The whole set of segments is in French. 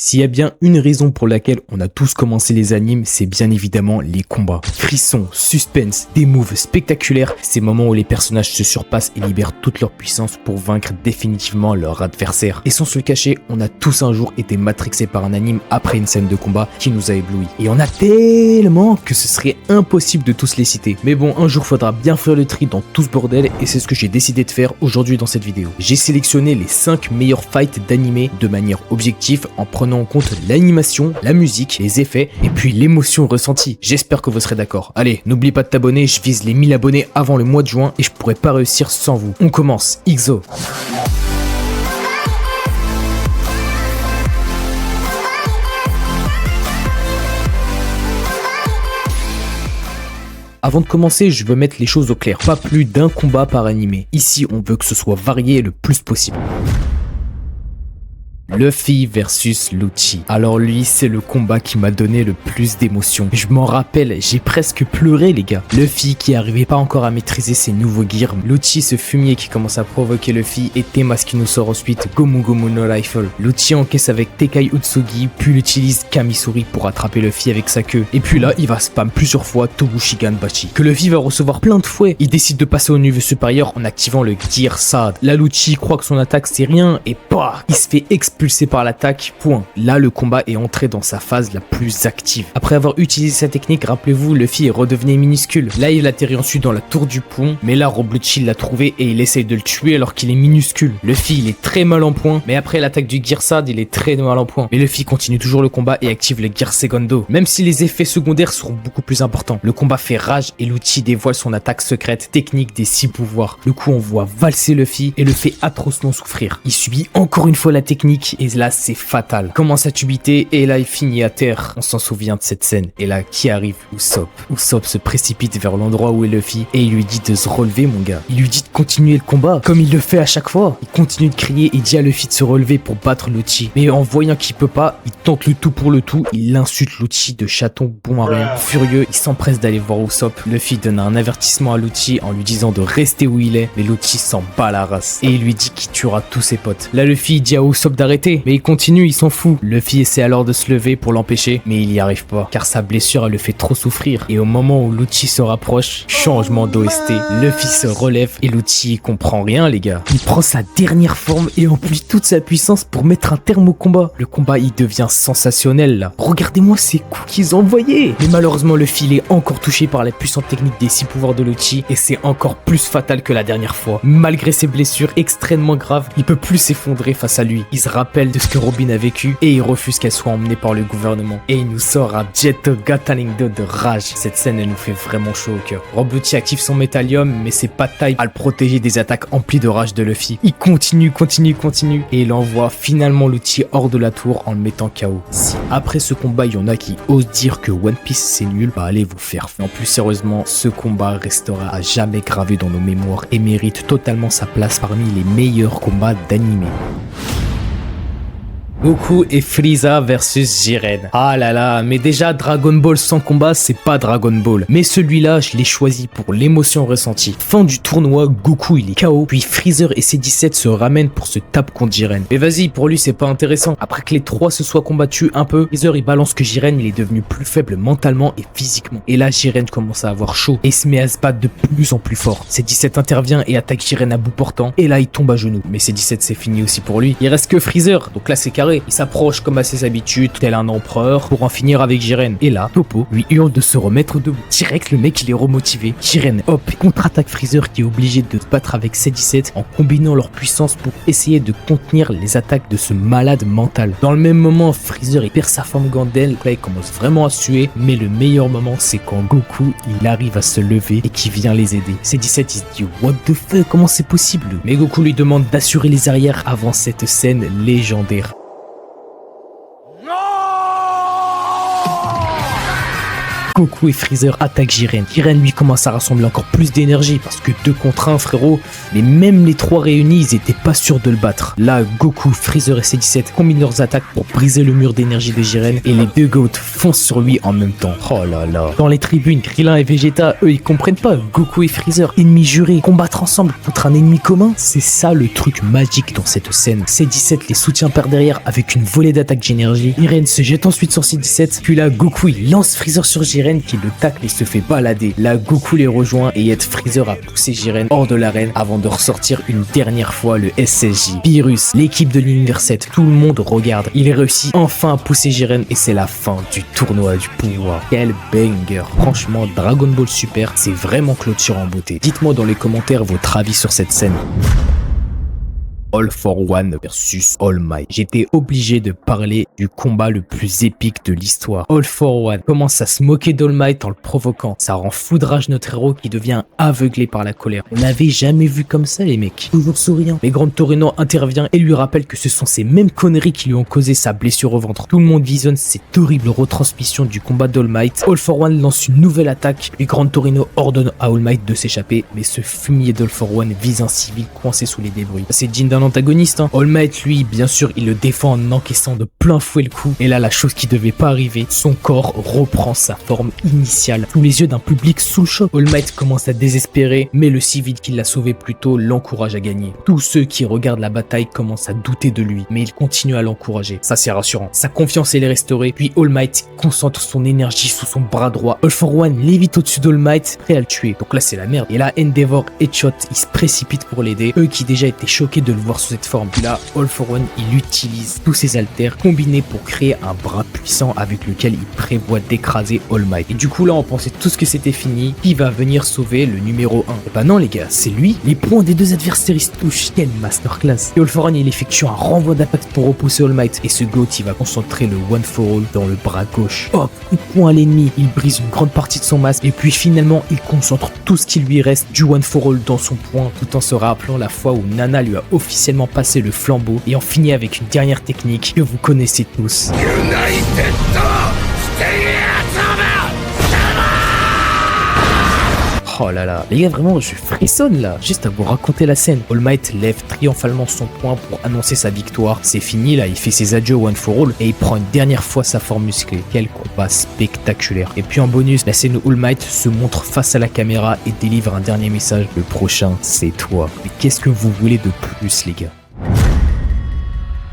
S'il y a bien une raison pour laquelle on a tous commencé les animes, c'est bien évidemment les combats. Frissons, suspense, des moves spectaculaires, ces moments où les personnages se surpassent et libèrent toute leur puissance pour vaincre définitivement leur adversaire. Et sans se le cacher, on a tous un jour été matrixés par un anime après une scène de combat qui nous a éblouis. Et on a tellement que ce serait impossible de tous les citer. Mais bon, un jour faudra bien faire le tri dans tout ce bordel et c'est ce que j'ai décidé de faire aujourd'hui dans cette vidéo. J'ai sélectionné les 5 meilleurs fights d'anime de manière objective en prenant en compte l'animation, la musique, les effets et puis l'émotion ressentie. J'espère que vous serez d'accord. Allez, n'oublie pas de t'abonner, je vise les 1000 abonnés avant le mois de juin et je pourrais pas réussir sans vous. On commence, XO. Avant de commencer, je veux mettre les choses au clair. Pas plus d'un combat par animé. Ici, on veut que ce soit varié le plus possible. Luffy versus Lucci. Alors lui, c'est le combat qui m'a donné le plus d'émotion. Je m'en rappelle, j'ai presque pleuré les gars. Luffy qui arrivait pas encore à maîtriser ses nouveaux gears. Lucci, ce fumier qui commence à provoquer Luffy et Temas qui nous sort ensuite Gomu Gomu no Rifle. Lucci encaisse avec Tekai Utsugi, puis il utilise Kamisuri pour attraper Luffy avec sa queue. Et puis là, il va spam plusieurs fois Tobushigan Bachi. Que Luffy va recevoir plein de fouets. Il décide de passer au niveau supérieur en activant le Gear Sad. Là, Lucci croit que son attaque c'est rien et bah, il se fait expulser par l'attaque, point. Là, le combat est entré dans sa phase la plus active. Après avoir utilisé sa technique, rappelez-vous, Luffy est redevenu minuscule. Là, il atterrit ensuite dans la tour du pont, mais là, Rob Lucci l'a trouvé et il essaye de le tuer alors qu'il est minuscule. Luffy, il est très mal en point, mais après l'attaque du Gear Sad, il est très mal en point. Mais Luffy continue toujours le combat et active le Gear Segundo. Même si les effets secondaires seront beaucoup plus importants. Le combat fait rage et Lucci dévoile son attaque secrète, technique des 6 pouvoirs. Du coup, on voit valser Luffy et le fait atrocement souffrir. Il subit encore une fois la technique et là c'est fatal. Commence à tubiter et là il finit à terre. On s'en souvient de cette scène. Et là qui arrive? Usopp. Usopp se précipite vers l'endroit où est Luffy et il lui dit de se relever mon gars. Il lui dit de continuer le combat comme il le fait à chaque fois. Il continue de crier et dit à Luffy de se relever pour battre Lucci. Mais en voyant qu'il peut pas, il tente le tout pour le tout. Il insulte Lucci de chaton bon à rien. Furieux, il s'empresse d'aller voir Usopp. Luffy donne un avertissement à Lucci en lui disant de rester où il est. Mais Lucci s'en bat la race et il lui dit qu'il tuera tous ses potes. Là Luffy dit à Usopp d'arrêter. Mais il continue, il s'en fout. Luffy essaie alors de se lever pour l'empêcher, mais il y arrive pas, car sa blessure elle le fait trop souffrir. Et au moment où Lucci se rapproche, changement d'OST, Luffy se relève et Lucci comprend rien les gars. Il prend sa dernière forme et emplit toute sa puissance pour mettre un terme au combat. Le combat il devient sensationnel là. Regardez-moi ces coups qu'ils ont envoyés. Mais malheureusement Luffy il est encore touché par la puissante technique des 6 pouvoirs de Lucci et c'est encore plus fatal que la dernière fois. Malgré ses blessures extrêmement graves, il peut plus s'effondrer face à lui. Il se rappelle de ce que Robin a vécu et il refuse qu'elle soit emmenée par le gouvernement. Et il nous sort un Jet Gatling-Do de rage. Cette scène elle nous fait vraiment chaud au cœur. Rob Lucci active son métallium mais c'est pas de taille à le protéger des attaques emplies de rage de Luffy. Il continue et il envoie finalement Lucci hors de la tour en le mettant KO. Si après ce combat il y en a qui osent dire que One Piece c'est nul, bah allez vous faire. En plus sérieusement, ce combat restera à jamais gravé dans nos mémoires et mérite totalement sa place parmi les meilleurs combats d'anime. Goku et Frieza versus Jiren. Ah là là, mais déjà Dragon Ball sans combat, c'est pas Dragon Ball. Mais celui-là, je l'ai choisi pour l'émotion ressentie. Fin du tournoi, Goku il est KO, puis Freezer et C17 se ramènent pour se taper contre Jiren. Mais vas-y, pour lui c'est pas intéressant. Après que les trois se soient combattus un peu, Freezer il balance que Jiren il est devenu plus faible mentalement et physiquement. Et là Jiren commence à avoir chaud et se met à se battre de plus en plus fort. C17 intervient et attaque Jiren à bout portant. Et là il tombe à genoux. Mais C17 c'est fini aussi pour lui. Il reste que Freezer, donc là c'est carré. Il s'approche comme à ses habitudes, tel un empereur, pour en finir avec Jiren. Et là, Toppo lui hurle de se remettre debout. Direct, le mec il est remotivé. Jiren, hop, contre-attaque Freezer qui est obligé de se battre avec C17 en combinant leur puissance pour essayer de contenir les attaques de ce malade mental. Dans le même moment, Freezer il perd sa forme Gandel, là il commence vraiment à suer, mais le meilleur moment c'est quand Goku il arrive à se lever et qui vient les aider. C17 il se dit what the fuck, comment c'est possible? Mais Goku lui demande d'assurer les arrières avant cette scène légendaire. Goku et Freezer attaquent Jiren. Jiren lui commence à rassembler encore plus d'énergie parce que 2 contre 1 frérot, mais même les 3 réunis ils étaient pas sûrs de le battre. Là Goku, Freezer et C17 combinent leurs attaques pour briser le mur d'énergie de Jiren et les deux Goats foncent sur lui en même temps. Oh là là. Dans les tribunes, Krillin et Vegeta, eux ils comprennent pas. Goku et Freezer, ennemis jurés, combattre ensemble contre un ennemi commun, c'est ça le truc magique dans cette scène. C17 les soutient par derrière avec une volée d'attaque d'énergie. Jiren se jette ensuite sur C17, puis là Goku il lance Freezer sur Jiren qui le tacle et se fait balader. Là Goku les rejoint et aide Freezer à pousser Jiren hors de l'arène avant de ressortir une dernière fois le SSJ. Beerus, l'équipe de l'univers 7, tout le monde regarde. Il réussit enfin à pousser Jiren et c'est la fin du tournoi du pouvoir. Quel banger. Franchement, Dragon Ball Super, c'est vraiment clôture en beauté. Dites-moi dans les commentaires votre avis sur cette scène. All for One versus All Might. J'étais obligé de parler du combat le plus épique de l'histoire. All for One commence à se moquer d'All Might en le provoquant. Ça rend foudrage notre héros qui devient aveuglé par la colère. On n'avait jamais vu comme ça les mecs. Toujours souriant. Mais Grand Torino intervient et lui rappelle que ce sont ces mêmes conneries qui lui ont causé sa blessure au ventre. Tout le monde visionne cette horrible retransmission du combat d'All Might. All for One lance une nouvelle attaque et Grand Torino ordonne à All Might de s'échapper. Mais ce fumier d'All for One vise un civil coincé sous les débris. C'est digne d'un antagoniste. All Might, lui, bien sûr, il le défend en encaissant de plein fouet le coup. Et là, la chose qui devait pas arriver, son corps reprend sa forme initiale. Sous les yeux d'un public sous le choc, All Might commence à désespérer, mais le civil qui l'a sauvé plus tôt l'encourage à gagner. Tous ceux qui regardent la bataille commencent à douter de lui, mais il continue à l'encourager. Ça, c'est rassurant. Sa confiance, elle est restaurée. Puis All Might concentre son énergie sous son bras droit. All for One lévite au-dessus d'All Might, prêt à le tuer. Donc là, c'est la merde. Et là, Endeavor et Chot, ils se précipitent pour l'aider. Eux qui déjà étaient choqués de le voir sous cette forme. Puis là, All for One, il utilise tous ses haltères combinés pour créer un bras puissant avec lequel il prévoit d'écraser All Might. Et du coup, là, on pensait tous que c'était fini. Qui va venir sauver le numéro 1? Et bah non, les gars, c'est lui. Les points des deux adversaires, ils se touchent. Quelle masterclass. Et All for One, il effectue un renvoi d'attaque pour repousser All Might. Et ce GOAT, il va concentrer le One for All dans le bras gauche. Hop, coup de poing à l'ennemi. Il brise une grande partie de son masque. Et puis finalement, il concentre tout ce qui lui reste du One for All dans son poing, tout en se rappelant la fois où Nana lui a officiellement passé le flambeau et en finit avec une dernière technique que vous connaissez tous. Oh là là, les gars, vraiment, je frissonne là, juste à vous raconter la scène. All Might lève triomphalement son poing pour annoncer sa victoire. C'est fini là, il fait ses adieux One for All et il prend une dernière fois sa forme musclée. Quel combat spectaculaire. Et puis en bonus, la scène où All Might se montre face à la caméra et délivre un dernier message. Le prochain, c'est toi. Mais qu'est-ce que vous voulez de plus, les gars?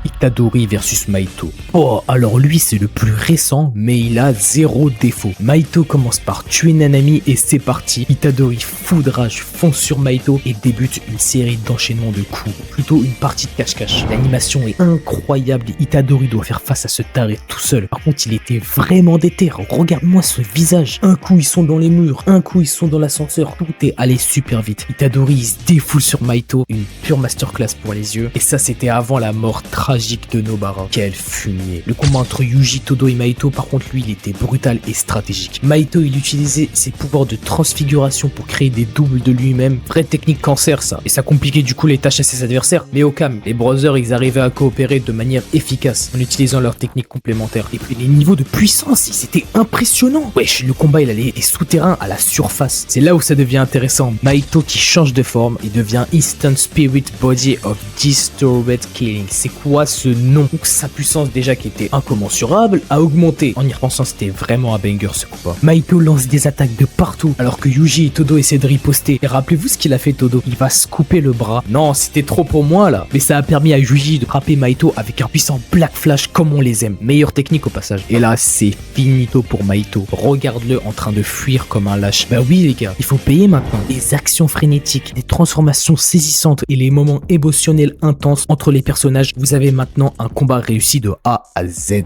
Itadori versus Maito. Oh, alors lui c'est le plus récent, mais il a zéro défaut. Maito commence par tuer Nanami et c'est parti. Itadori foudrage fonce sur Maito et débute une série d'enchaînements de coups. Plutôt une partie de cache-cache. L'animation est incroyable et Itadori doit faire face à ce taré tout seul. Par contre, il était vraiment déter. Regarde-moi ce visage. Un coup ils sont dans les murs, un coup ils sont dans l'ascenseur. Tout est allé super vite. Itadori il se défoule sur Maito. Une pure masterclass pour les yeux. Et ça c'était avant la mort tragique de Nobara. Quel fumier. Le combat entre Yuji, Todo et Maito, par contre, lui, il était brutal et stratégique. Maito, il utilisait ses pouvoirs de transfiguration pour créer des doubles de lui-même. Vraie technique cancer, ça. Et ça compliquait du coup les tâches à ses adversaires. Mais au calme, les brothers, ils arrivaient à coopérer de manière efficace en utilisant leurs techniques complémentaires. Et puis les niveaux de puissance, c'était impressionnant. Wesh, le combat, il allait des souterrains à la surface. C'est là où ça devient intéressant. Maito qui change de forme et devient Instant Spirit Body of Distorted Killing. C'est quoi ce nom? Donc sa puissance déjà qui était incommensurable a augmenté. En y repensant, c'était vraiment un banger ce combat. Maito lance des attaques de partout alors que Yuji et Todo essaient de riposter. Et rappelez-vous ce qu'il a fait Todo? Il va se couper le bras. Non, c'était trop pour moi là. Mais ça a permis à Yuji de frapper Maito avec un puissant Black Flash comme on les aime. Meilleure technique au passage. Et là, c'est finito pour Maito. Regarde-le en train de fuir comme un lâche. Bah oui les gars, il faut payer maintenant. Des actions frénétiques, des transformations saisissantes et les moments émotionnels intenses entre les personnages. Vous avez maintenant un combat réussi de A à Z.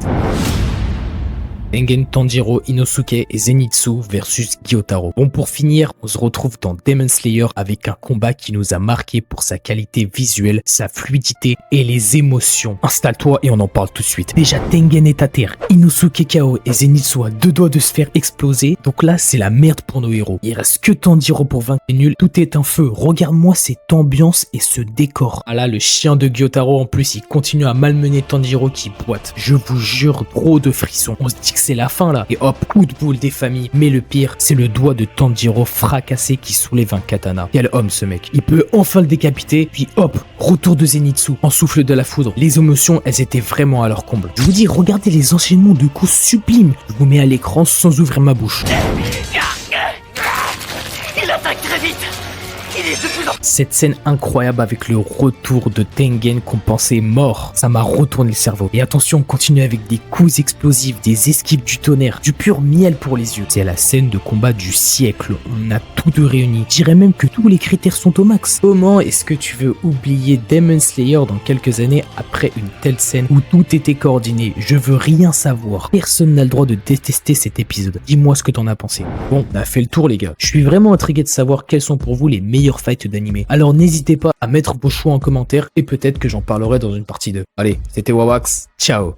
Tengen Tanjiro Inosuke et Zenitsu versus Gyotaro. Bon, pour finir, on se retrouve dans Demon Slayer avec un combat qui nous a marqué pour sa qualité visuelle, sa fluidité et les émotions. Installe-toi et on en parle tout de suite. Déjà, Tengen est à terre, Inosuke KO et Zenitsu à deux doigts de se faire exploser. Donc là, c'est la merde pour nos héros. Il reste que Tanjiro pour vaincre les nuls. Tout est un feu. Regarde-moi cette ambiance et ce décor. Ah là, le chien de Gyotaro en plus, il continue à malmener Tanjiro qui boite. Je vous jure, trop de frissons. On se dit que c'est la fin là. Et hop, coup de boule des familles. Mais le pire, c'est le doigt de Tanjiro fracassé qui soulève un katana. Quel homme ce mec. Il peut enfin le décapiter, puis hop, retour de Zenitsu en souffle de la foudre. Les émotions, elles étaient vraiment à leur comble. Je vous dis, regardez les enchaînements de coups sublimes. Je vous mets à l'écran sans ouvrir ma bouche. Il attaque très vite. Il est de plus en plus... Cette scène incroyable avec le retour de Tengen qu'on pensait mort, ça m'a retourné le cerveau. Et attention, on continue avec des coups explosifs, des esquives du tonnerre, du pur miel pour les yeux. C'est la scène de combat du siècle, on a tout de réuni. Je dirais même que tous les critères sont au max. Comment est-ce que tu veux oublier Demon Slayer dans quelques années après une telle scène où tout était coordonné? Je veux rien savoir. Personne n'a le droit de détester cet épisode. Dis-moi ce que t'en as pensé. Bon, on a fait le tour les gars. Je suis vraiment intrigué de savoir quels sont pour vous les meilleurs fights d'anime. Alors n'hésitez pas à mettre vos choix en commentaire et peut-être que j'en parlerai dans une partie 2. Allez, c'était Wawax, ciao.